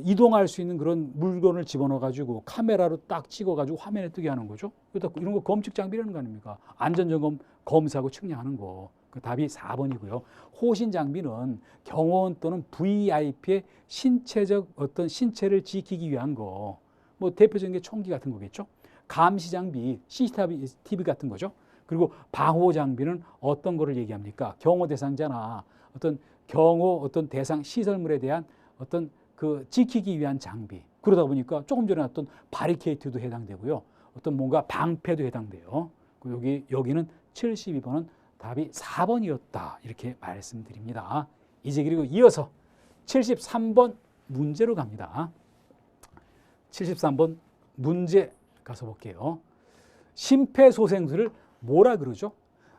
이동할 수 있는 그런 물건을 집어넣어 가지고 카메라로 딱 찍어 가지고 화면에 뜨게 하는 거죠. 이런 거 검측 장비라는 거 아닙니까? 안전점검 검사하고 측량하는 거. 그 답이 4번이고요. 호신 장비는 경호원 또는 VIP의 신체적 어떤 신체를 지키기 위한 거. 뭐 대표적인 게 총기 같은 거겠죠. 감시 장비, CCTV 같은 거죠. 그리고 방호 장비는 어떤 거를 얘기합니까? 경호 대상자나 어떤 대상 시설물에 대한 어떤 그 지키기 위한 장비. 그러다 보니까 조금 전에 어떤 바리케이트도 해당되고요. 어떤 뭔가 방패도 해당돼요. 여기는 72번은 답이 4번이었다. 이렇게 말씀드립니다. 이제 그리고 이어서 73번 문제로 갑니다. 73번 문제 가서 볼게요. 심폐소생술을 뭐라 그러죠?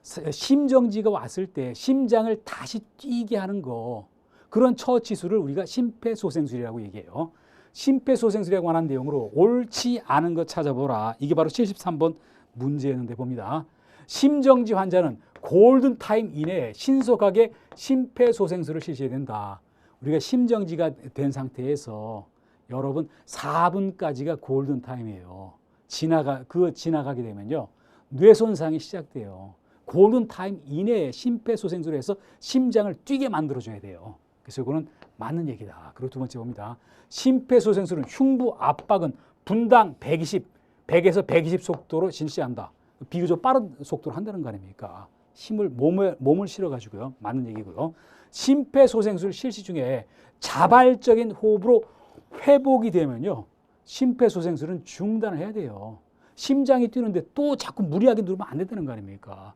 심정지가 왔을 때 심장을 다시 뛰게 하는 거, 그런 처치술을 우리가 심폐소생술이라고 얘기해요. 심폐소생술에 관한 내용으로 옳지 않은 것 찾아보라. 이게 바로 73번 문제였는데 봅니다. 심정지 환자는 골든타임 이내에 신속하게 심폐소생술을 실시해야 된다. 우리가 심정지가 된 상태에서 여러분 4분까지가 골든타임이에요. 지나가게 되면요, 뇌손상이 시작돼요. 골든타임 이내에 심폐소생술을 해서 심장을 뛰게 만들어줘야 돼요. 그래서 이거는 맞는 얘기다. 그리고 두 번째 봅니다. 심폐소생술은 흉부 압박은 분당 120, 100에서 120 속도로 실시한다. 비교적 빠른 속도로 한다는 거 아닙니까? 몸을 실어가지고요. 맞는 얘기고요. 심폐소생술 실시 중에 자발적인 호흡으로 회복이 되면요, 심폐소생술은 중단을 해야 돼요. 심장이 뛰는데 또 자꾸 무리하게 누르면 안 된다는 거 아닙니까?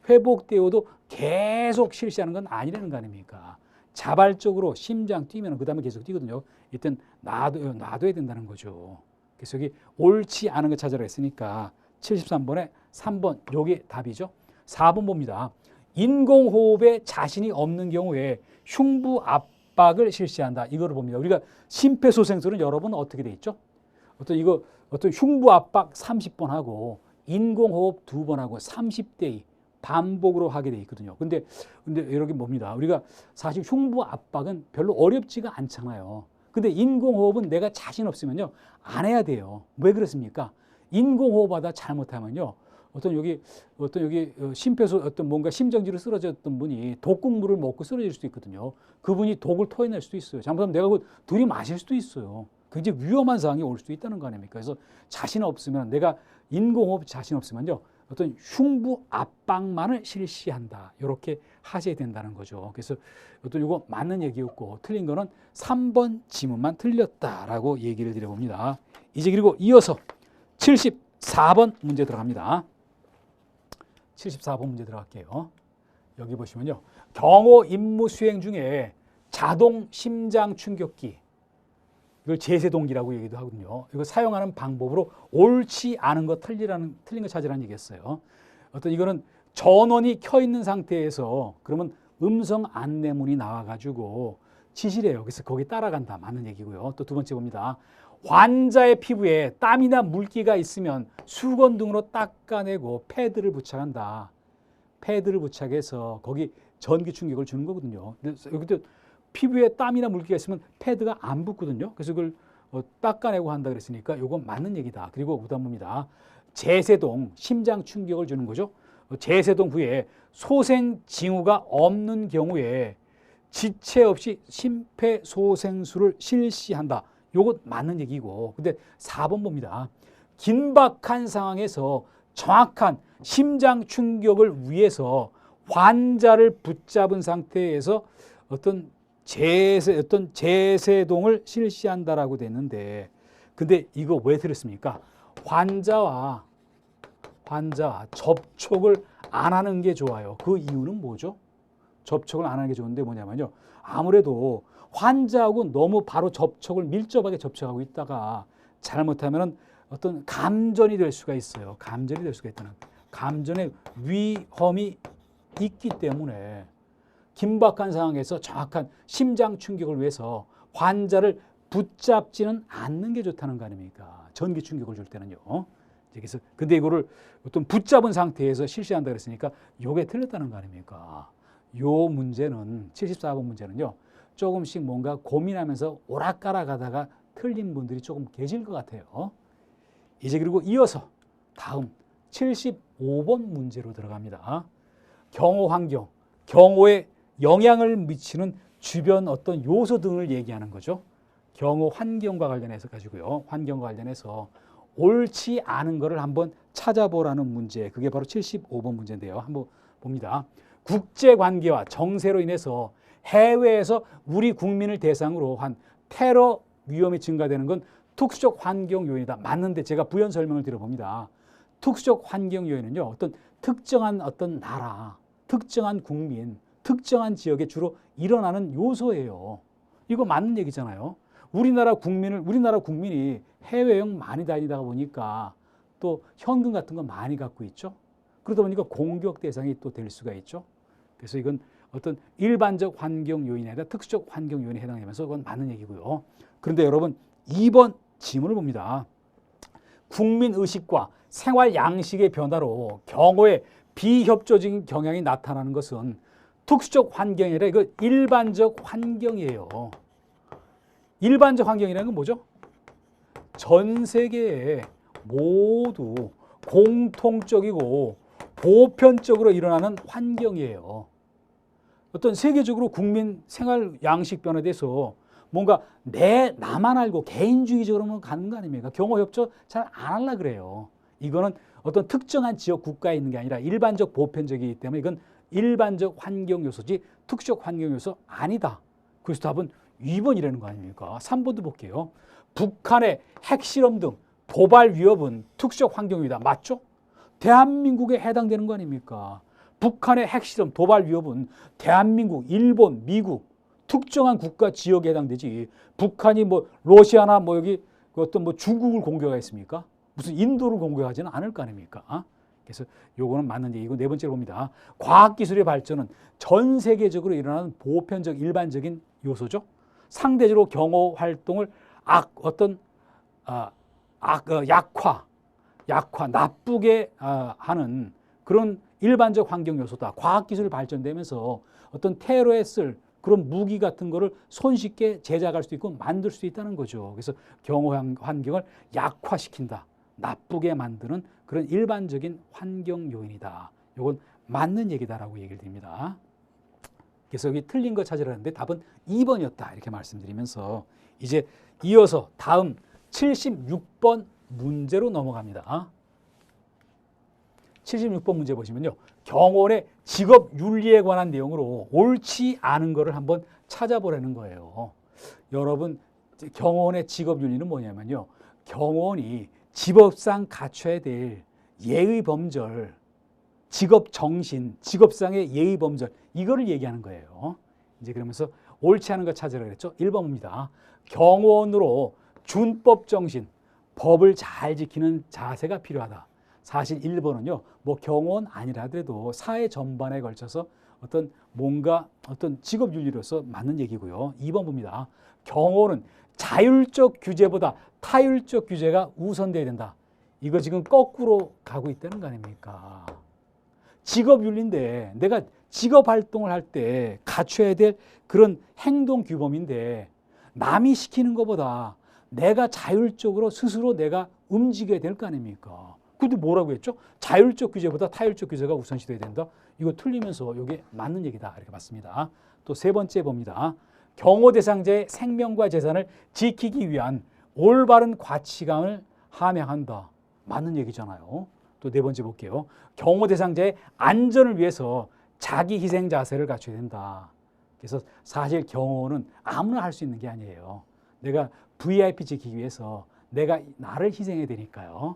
회복되어도 계속 실시하는 건 아니라는 거 아닙니까? 자발적으로 심장 뛰면 그 다음에 계속 뛰거든요. 이땐 놔둬야 된다는 거죠. 그래서 여기 옳지 않은 거 찾아라 했으니까 73번에 3번, 요게 답이죠. 4번 봅니다. 인공호흡에 자신이 없는 경우에 흉부 압박을 실시한다. 이거를 봅니다. 우리가 심폐소생술은 여러분 어떻게 돼 있죠? 어떤 흉부 압박 30번 하고 인공호흡 2번 하고 30대 2 반복으로 하게 돼 있거든요. 근데 여기 뭡니다. 우리가 사실 흉부 압박은 별로 어렵지가 않잖아요. 근데 인공호흡은 내가 자신 없으면요, 안 해야 돼요. 왜 그렇습니까? 인공호흡하다 잘못하면요, 뭔가 심정지로 쓰러졌던 분이 독극물을 먹고 쓰러질 수도 있거든요. 그분이 독을 토해낼 수도 있어요. 잘못하면 내가 들이마실 수도 있어요. 굉장히 위험한 상황이 올 수도 있다는 거 아닙니까? 그래서 자신 없으면, 내가 인공호흡 자신 없으면요, 어떤 흉부 압박만을 실시한다. 이렇게 하셔야 된다는 거죠. 그래서 이거 맞는 얘기였고, 틀린 거는 3번 지문만 틀렸다라고 얘기를 드려봅니다. 이제 그리고 이어서 74번 문제 들어갑니다. 74번 문제 들어갈게요. 여기 보시면요, 경호 임무 수행 중에 자동 심장 충격기, 이걸 제세동기라고 얘기도 하거든요. 이거 사용하는 방법으로 옳지 않은 거 틀린 거 찾으라는 얘기였어요. 이거는 전원이 켜 있는 상태에서 그러면 음성 안내문이 나와가지고 지시를 해요. 그래서 거기 따라간다. 맞는 얘기고요. 또 두 번째 봅니다. 환자의 피부에 땀이나 물기가 있으면 수건 등으로 닦아내고 패드를 부착한다. 패드를 부착해서 거기 전기 충격을 주는 거거든요. 여기도 피부에 땀이나 물기가 있으면 패드가 안 붙거든요. 그래서 그걸 닦아내고 한다 그랬으니까 이건 맞는 얘기다. 그리고 그다음 봅니다. 제세동, 심장 충격을 주는 거죠. 제세동 후에 소생 징후가 없는 경우에 지체 없이 심폐소생술을 실시한다. 요거 맞는 얘기고. 근데 4번 봅니다. 긴박한 상황에서 정확한 심장 충격을 위해서 환자를 붙잡은 상태에서 어떤 제세동을 실시한다라고 됐는데, 근데 이거 왜 들었습니까? 환자와 접촉을 안 하는 게 좋아요. 그 이유는 뭐죠? 접촉을 안 하는 게 좋은데 뭐냐면요, 아무래도 환자하고 너무 바로 밀접하게 접촉하고 있다가 잘못하면 어떤 감전이 될 수가 있어요. 감전이 될 수가 있다는, 감전의 위험이 있기 때문에 긴박한 상황에서 정확한 심장 충격을 위해서 환자를 붙잡지는 않는 게 좋다는 거 아닙니까? 전기 충격을 줄 때는요. 그래서 근데 이거를 어떤 붙잡은 상태에서 실시한다 그랬으니까 요게 틀렸다는 거 아닙니까? 요 문제는 74번 문제는요, 조금씩 뭔가 고민하면서 오락가락 하다가 틀린 분들이 조금 계실 것 같아요. 이제 그리고 이어서 다음 75번 문제로 들어갑니다. 경호 환경, 경호에 영향을 미치는 주변 어떤 요소 등을 얘기하는 거죠. 경호 환경과 관련해서 가지고요. 환경과 관련해서 옳지 않은 것을 한번 찾아보라는 문제. 그게 바로 75번 문제인데요. 한번 봅니다. 국제관계와 정세로 인해서 해외에서 우리 국민을 대상으로 한 테러 위험이 증가되는 건 특수적 환경 요인이다. 맞는데 제가 부연 설명을 드려봅니다. 특수적 환경 요인은요, 어떤 특정한 어떤 나라, 특정한 국민, 특정한 지역에 주로 일어나는 요소예요. 이거 맞는 얘기잖아요. 우리나라 국민이 해외여행 많이 다니다가 보니까 또 현금 같은 거 많이 갖고 있죠. 그러다 보니까 공격 대상이 또 될 수가 있죠. 그래서 이건 어떤 일반적 환경 요인이 아니라 특수적 환경 요인에 해당되면서 그건 맞는 얘기고요. 그런데 여러분 2번 지문을 봅니다. 국민 의식과 생활 양식의 변화로 경호에 비협조적인 경향이 나타나는 것은 특수적 환경이 아니라 이거 일반적 환경이에요. 일반적 환경이라는 건 뭐죠? 전 세계에 모두 공통적이고 보편적으로 일어나는 환경이에요. 어떤 세계적으로 국민 생활 양식 변화에 대해서 뭔가 나만 알고 개인주의적으로만 가는 거 아닙니까? 경호협조 잘 안 하려고 그래요. 이거는 어떤 특정한 지역 국가에 있는 게 아니라 일반적 보편적이기 때문에 이건 일반적 환경 요소지 특수적 환경 요소 아니다. 그래서 답은 2번이라는 거 아닙니까? 3번도 볼게요. 북한의 핵실험 등 도발 위협은 특수적 환경이다. 맞죠? 대한민국에 해당되는 거 아닙니까? 북한의 핵실험, 도발 위협은 대한민국, 일본, 미국 특정한 국가 지역에 해당되지. 북한이 뭐 러시아나 뭐 여기 어떤 뭐 중국을 공격하겠습니까? 무슨 인도를 공격하지는 않을 거 아닙니까? 그래서 요거는 맞는 얘기고 네 번째로 봅니다. 과학기술의 발전은 전 세계적으로 일어나는 보편적 일반적인 요소죠. 상대적으로 경호 활동을 약화, 나쁘게 하는 그런 일반적 환경 요소다. 과학기술이 발전되면서 어떤 테러에 쓸 그런 무기 같은 거를 손쉽게 제작할 수도 있고 만들 수도 있다는 거죠. 그래서 경호 환경을 약화시킨다. 나쁘게 만드는 그런 일반적인 환경 요인이다. 이건 맞는 얘기다라고 얘기를 드립니다. 그래서 여기 틀린 거 찾으라는데 답은 2번이었다. 이렇게 말씀드리면서 이제 이어서 다음 76번 문제로 넘어갑니다. 76번 문제 보시면요. 경호원의 직업 윤리에 관한 내용으로 옳지 않은 거를 한번 찾아보라는 거예요. 여러분, 경호원의 직업 윤리는 뭐냐면요. 경호원이 직업상 갖춰야 될 예의 범절, 직업 정신, 직업상의 예의 범절 이거를 얘기하는 거예요. 이제 그러면서 옳지 않은 거 찾으라 그랬죠. 1번입니다. 경호원으로 준법 정신, 법을 잘 지키는 자세가 필요하다. 사실 1번은요. 뭐 경호원 아니라 하더라도 사회 전반에 걸쳐서 어떤 뭔가 어떤 직업 윤리로서 맞는 얘기고요. 2번 봅니다. 경호원은 자율적 규제보다 타율적 규제가 우선돼야 된다. 이거 지금 거꾸로 가고 있다는 거 아닙니까? 직업 윤리인데 내가 직업 활동을 할 때 갖춰야 될 그런 행동 규범인데 남이 시키는 것보다 내가 자율적으로 스스로 내가 움직여야 될 거 아닙니까? 근데 뭐라고 했죠? 자율적 규제보다 타율적 규제가 우선시돼야 된다. 이거 틀리면서 이게 맞는 얘기다. 이렇게 봤습니다. 또 세 번째 봅니다. 경호 대상자의 생명과 재산을 지키기 위한 올바른 가치관을 함양한다. 맞는 얘기잖아요. 또 네 번째 볼게요. 경호 대상자의 안전을 위해서 자기 희생 자세를 갖춰야 된다. 그래서 사실 경호는 아무나 할 수 있는 게 아니에요. 내가 VIP 지키기 위해서 내가 나를 희생해야 되니까요.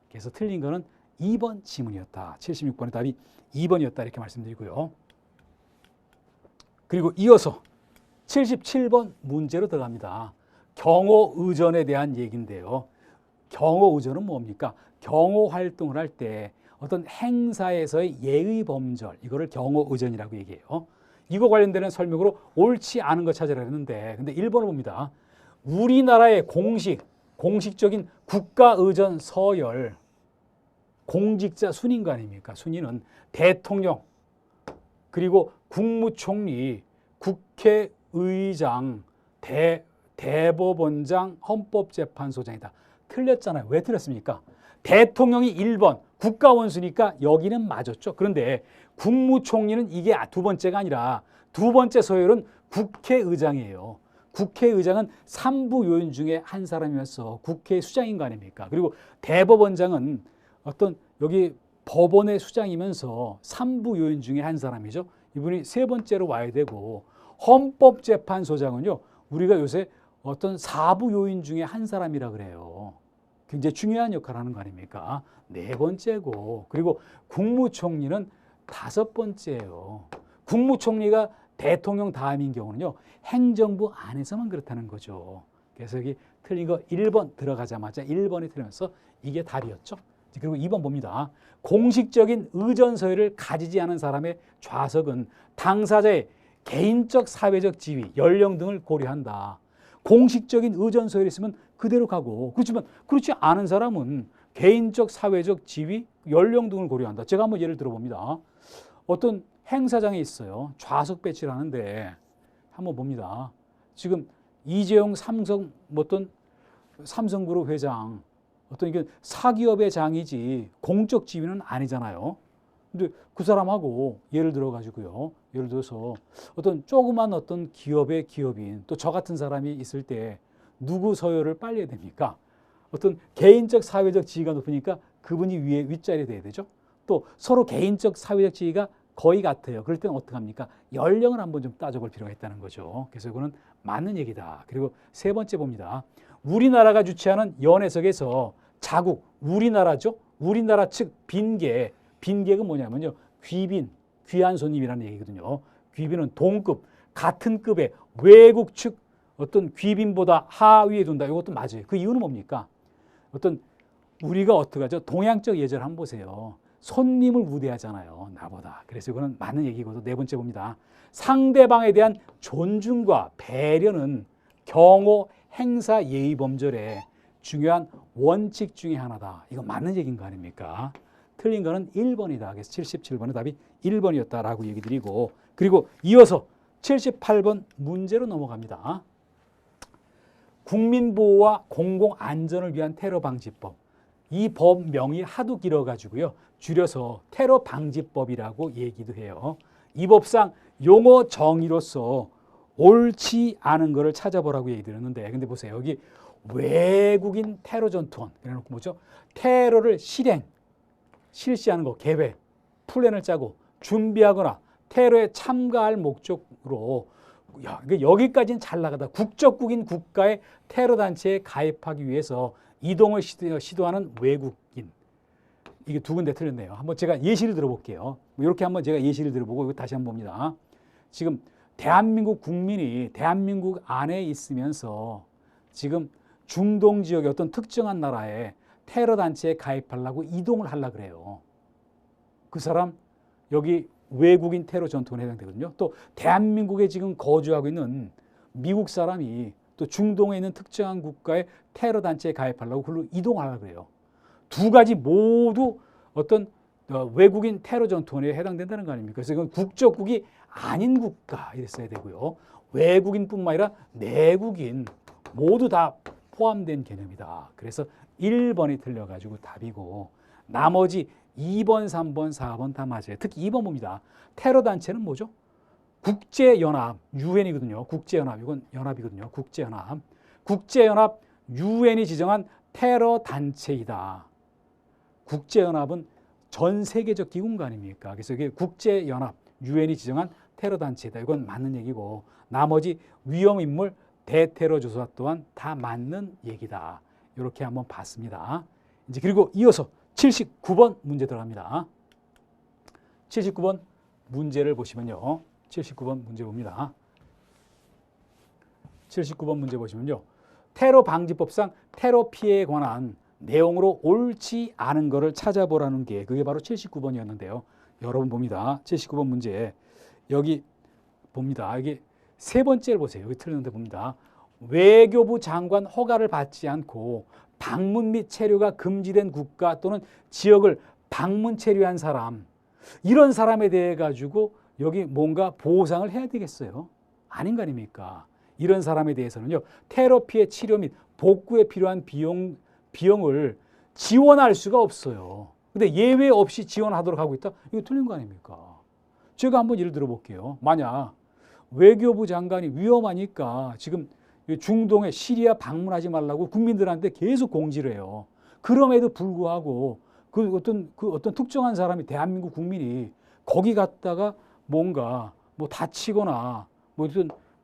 그래서 틀린 거는 2번 지문이었다. 76번의 답이 2번이었다. 이렇게 말씀드리고요. 그리고 이어서 77번 문제로 들어갑니다. 경호 의전에 대한 얘기인데요. 경호 의전은 뭡니까? 경호 활동을 할 때 어떤 행사에서의 예의 범절, 이거를 경호 의전이라고 얘기해요. 이거 관련되는 설명으로 옳지 않은 거 찾으라 했는데, 근데 1번을 봅니다. 우리나라의 공식적인 국가 의전 서열, 공직자 순인 거 아닙니까? 순위는 대통령, 그리고 국무총리, 의장, 대법원장, 헌법재판소장이다. 틀렸잖아요. 왜 틀렸습니까? 대통령이 1번, 국가원수니까 여기는 맞았죠. 그런데 국무총리는 이게 두 번째가 아니라 두 번째 서열은 국회의장이에요. 국회의장은 3부 요인 중에 한 사람이면서 국회 수장인 거 아닙니까? 그리고 대법원장은 어떤 여기 법원의 수장이면서 3부 요인 중에 한 사람이죠. 이분이 세 번째로 와야 되고, 헌법재판소장은요, 우리가 요새 어떤 4부 요인 중에 한 사람이라 그래요. 굉장히 중요한 역할을 하는 거 아닙니까? 네 번째고, 그리고 국무총리는 5번째예요. 국무총리가 대통령 다음인 경우는요, 행정부 안에서만 그렇다는 거죠. 그래서 여기 틀린 거 1번 들어가자마자 1번이 틀리면서 이게 답이었죠. 그리고 2번 봅니다. 공식적인 의전 서열을 가지지 않은 사람의 좌석은 당사자의 개인적 사회적 지위, 연령 등을 고려한다. 공식적인 의전 서열이 있으면 그대로 가고, 그렇지만 그렇지 않은 사람은 개인적 사회적 지위, 연령 등을 고려한다. 제가 한번 예를 들어봅니다. 어떤 행사장에 있어요. 좌석 배치를 하는데 한번 봅니다. 지금 이재용 삼성그룹 회장, 어떤 이게 사기업의 장이지 공적 지위는 아니잖아요. 근데 그 사람하고 예를 들어 가지고요. 예를 들어서 어떤 조그만 어떤 기업의 기업인, 또 저 같은 사람이 있을 때 누구 서열을 빨려야 됩니까? 어떤 개인적 사회적 지위가 높으니까 그분이 위에 윗자리에 돼야 되죠. 또 서로 개인적 사회적 지위가 거의 같아요. 그럴 때는 어떻게 합니까? 연령을 한번 좀 따져볼 필요가 있다는 거죠. 그래서 이거는 맞는 얘기다. 그리고 세 번째 봅니다. 우리나라가 주최하는 연회석에서 자국, 우리나라죠. 우리나라 측 빈객은 뭐냐면요, 귀빈, 귀한 손님이라는 얘기거든요. 귀빈은 동급, 같은 급의 외국 측 어떤 귀빈보다 하위에 둔다. 이것도 맞아요. 그 이유는 뭡니까? 어떤 우리가 어떻게 하죠? 동양적 예절을 한번 보세요. 손님을 우대하잖아요, 나보다. 그래서 이거는 맞는 얘기거든요. 네 번째 봅니다. 상대방에 대한 존중과 배려는 경호, 행사, 예의, 범절의 중요한 원칙 중에 하나다. 이거 맞는 얘기인 거 아닙니까? 틀린 거는 1번이다. 그래서 77번의 답이 1번이었다라고 얘기 드리고, 그리고 이어서 78번 문제로 넘어갑니다. 국민보호와 공공안전을 위한 테러방지법. 이 법명이 하도 길어가지고요, 줄여서 테러방지법이라고 얘기도 해요. 이 법상 용어 정의로서 옳지 않은 거를 찾아보라고 얘기 드렸는데, 근데 보세요. 여기 외국인 테러 전투원, 그래놓고 뭐죠? 테러를 실시하는 거, 계획, 플랜을 짜고 준비하거나 테러에 참가할 목적으로, 여기까지는 잘 나가다. 국적국인 국가의 테러 단체에 가입하기 위해서 이동을 시도하는 외국인. 이게 두 군데 틀렸네요. 한번 제가 예시를 들어볼게요. 이렇게 한번 제가 예시를 들어보고 다시 한번 봅니다. 지금 대한민국 국민이 대한민국 안에 있으면서 지금 중동 지역의 어떤 특정한 나라에 테러 단체에 가입하려고 이동을 하려고 그래요. 그 사람 여기 외국인 테러 전투에 해당되거든요. 또 대한민국에 지금 거주하고 있는 미국 사람이 또 중동에 있는 특정한 국가의 테러 단체에 가입하려고 그걸로 이동하려고 그래요. 두 가지 모두 어떤 외국인 테러 전투에 해당된다는 거 아닙니까? 그래서 이건 국적국이 아닌 국가 이랬어야 되고요. 외국인뿐만 아니라 내국인 모두 다 포함된 개념이다. 그래서 1번이 틀려가지고 답이고, 나머지 2번, 3번, 4번 다 맞아요. 특히 2번 봅니다. 테러 단체는 뭐죠? 국제연합, UN이거든요. 국제연합, 이건 연합이거든요. 국제연합. 국제연합, UN이 지정한 테러 단체이다. 국제연합은 전 세계적 기구인 거 아닙니까? 그래서 이게 국제연합, UN이 지정한 테러 단체이다. 이건 맞는 얘기고, 나머지 위험인물, 대테러 조사 또한 다 맞는 얘기다. 이렇게 한번 봤습니다. 이제 그리고 이어서 79번 문제 들어갑니다. 79번 문제를 보시면요. 79번 문제 봅니다. 79번 문제 보시면요. 테러 방지법상 테러 피해에 관한 내용으로 옳지 않은 거를 찾아보라는 게, 그게 바로 79번이었는데요. 여러분 봅니다. 79번 문제. 여기 봅니다. 여기 세 번째를 보세요. 여기 틀렸는데 봅니다. 외교부 장관 허가를 받지 않고 방문 및 체류가 금지된 국가 또는 지역을 방문 체류한 사람, 이런 사람에 대해 가지고 여기 뭔가 보상을 해야 되겠어요? 아닌 거 아닙니까? 이런 사람에 대해서는요, 테러 피해 치료 및 복구에 필요한 비용을 지원할 수가 없어요. 근데 예외 없이 지원하도록 하고 있다? 이거 틀린 거 아닙니까? 제가 한번 예를 들어 볼게요. 만약 외교부 장관이 위험하니까 지금 중동에 시리아 방문하지 말라고 국민들한테 계속 공지를 해요. 그럼에도 불구하고 그 어떤 특정한 사람이, 대한민국 국민이 거기 갔다가 뭔가 뭐 다치거나 뭐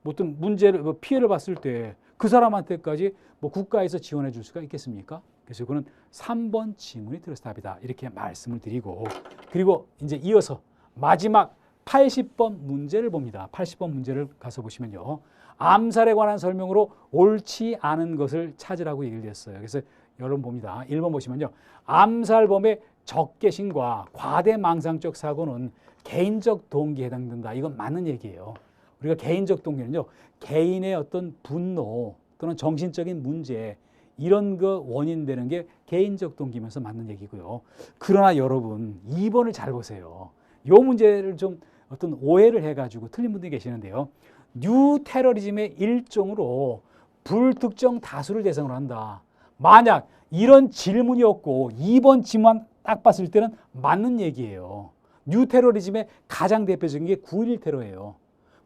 어떤 문제를, 피해를 봤을 때 그 사람한테까지 뭐 국가에서 지원해 줄 수가 있겠습니까? 그래서 그거는 3번 지문이 들어서 답이다. 이렇게 말씀을 드리고, 그리고 이제 이어서 마지막 80번 문제를 봅니다. 80번 문제를 가서 보시면요, 암살에 관한 설명으로 옳지 않은 것을 찾으라고 얘기를 했어요. 그래서 여러분 봅니다. 1번 보시면요, 암살범의 적개심과 과대망상적 사고는 개인적 동기에 해당된다. 이건 맞는 얘기예요. 우리가 개인적 동기는요, 개인의 어떤 분노 또는 정신적인 문제, 이런 거 원인 되는 게 개인적 동기면서 맞는 얘기고요. 그러나 여러분 2번을 잘 보세요. 이 문제를 좀 어떤 오해를 해가지고 틀린 분들이 계시는데요. 뉴 테러리즘의 일종으로 불특정 다수를 대상으로 한다. 만약 이런 질문이었고 2번 질문 딱 봤을 때는 맞는 얘기예요. 뉴 테러리즘의 가장 대표적인 게 9.11 테러예요.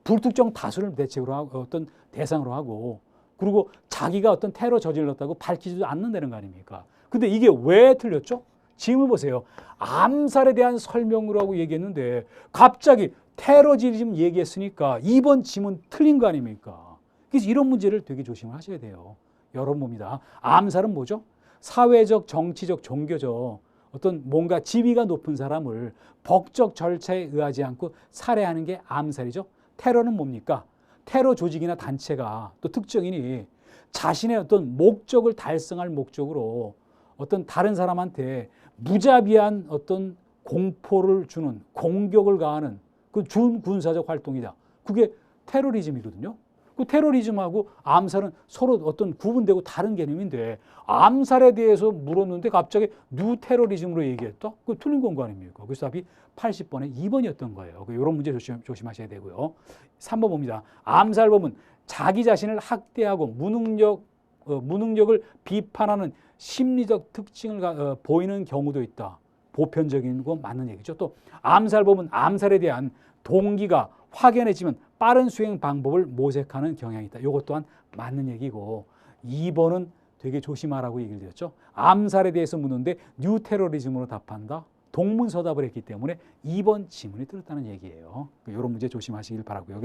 불특정 다수를 대책으로 하고, 어떤 대상으로 하고, 그리고 자기가 어떤 테러 저질렀다고 밝히지도 않는다는 거 아닙니까? 근데 이게 왜 틀렸죠? 질문 보세요. 암살에 대한 설명으로 하고 얘기했는데 갑자기 테러리즘 얘기했으니까 2번 지문 틀린 거 아닙니까? 그래서 이런 문제를 되게 조심을 하셔야 돼요. 여러분 봅니다. 암살은 뭐죠? 사회적, 정치적, 종교적 어떤 뭔가 지위가 높은 사람을 법적 절차에 의하지 않고 살해하는 게 암살이죠. 테러는 뭡니까? 테러 조직이나 단체가, 또 특정인이 자신의 어떤 목적을 달성할 목적으로 어떤 다른 사람한테 무자비한 어떤 공포를 주는, 공격을 가하는 그 준군사적 활동이다. 그게 테러리즘이거든요. 그 테러리즘하고 암살은 서로 어떤 구분되고 다른 개념인데, 암살에 대해서 물었는데 갑자기 뉴 테러리즘으로 얘기했다? 그거 틀린 건 거 아닙니까? 그래서 답이 80번에 2번이었던 거예요. 이런 문제 조심하셔야 되고요. 3번 봅니다. 암살범은 자기 자신을 학대하고 무능력을 비판하는 심리적 특징을 보이는 경우도 있다. 보편적인 건 맞는 얘기죠. 또 암살범은 암살에 대한 동기가 확연해지면 빠른 수행 방법을 모색하는 경향이 있다. 이것 또한 맞는 얘기고, 2번은 되게 조심하라고 얘기를 드렸죠. 암살에 대해서 묻는데 뉴 테러리즘으로 답한다. 동문서답을 했기 때문에 2번 지문이 들었다는 얘기예요. 이런 문제 조심하시길 바라고요.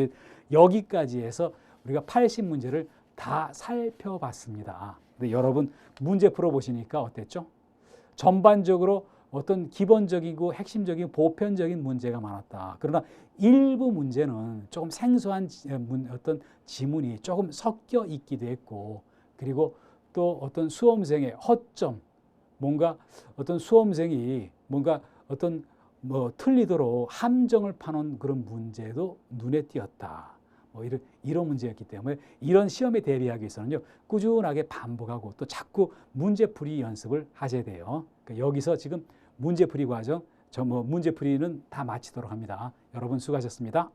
여기까지 해서 우리가 80문제를 다 살펴봤습니다. 근데 여러분 문제 풀어보시니까 어땠죠? 전반적으로 어떤 기본적이고 핵심적인 보편적인 문제가 많았다. 그러나 일부 문제는 조금 생소한 어떤 지문이 조금 섞여 있기도 했고, 그리고 또 어떤 수험생의 허점, 뭔가 어떤 수험생이 뭔가 어떤 뭐 틀리도록 함정을 파놓은 그런 문제도 눈에 띄었다. 뭐 이런 문제였기 때문에 이런 시험에 대비하기 위해서는요, 꾸준하게 반복하고 또 자꾸 문제풀이 연습을 하셔야 돼요. 그러니까 여기서 지금 문제풀이 과정, 문제풀이는 다 마치도록 합니다. 여러분 수고하셨습니다.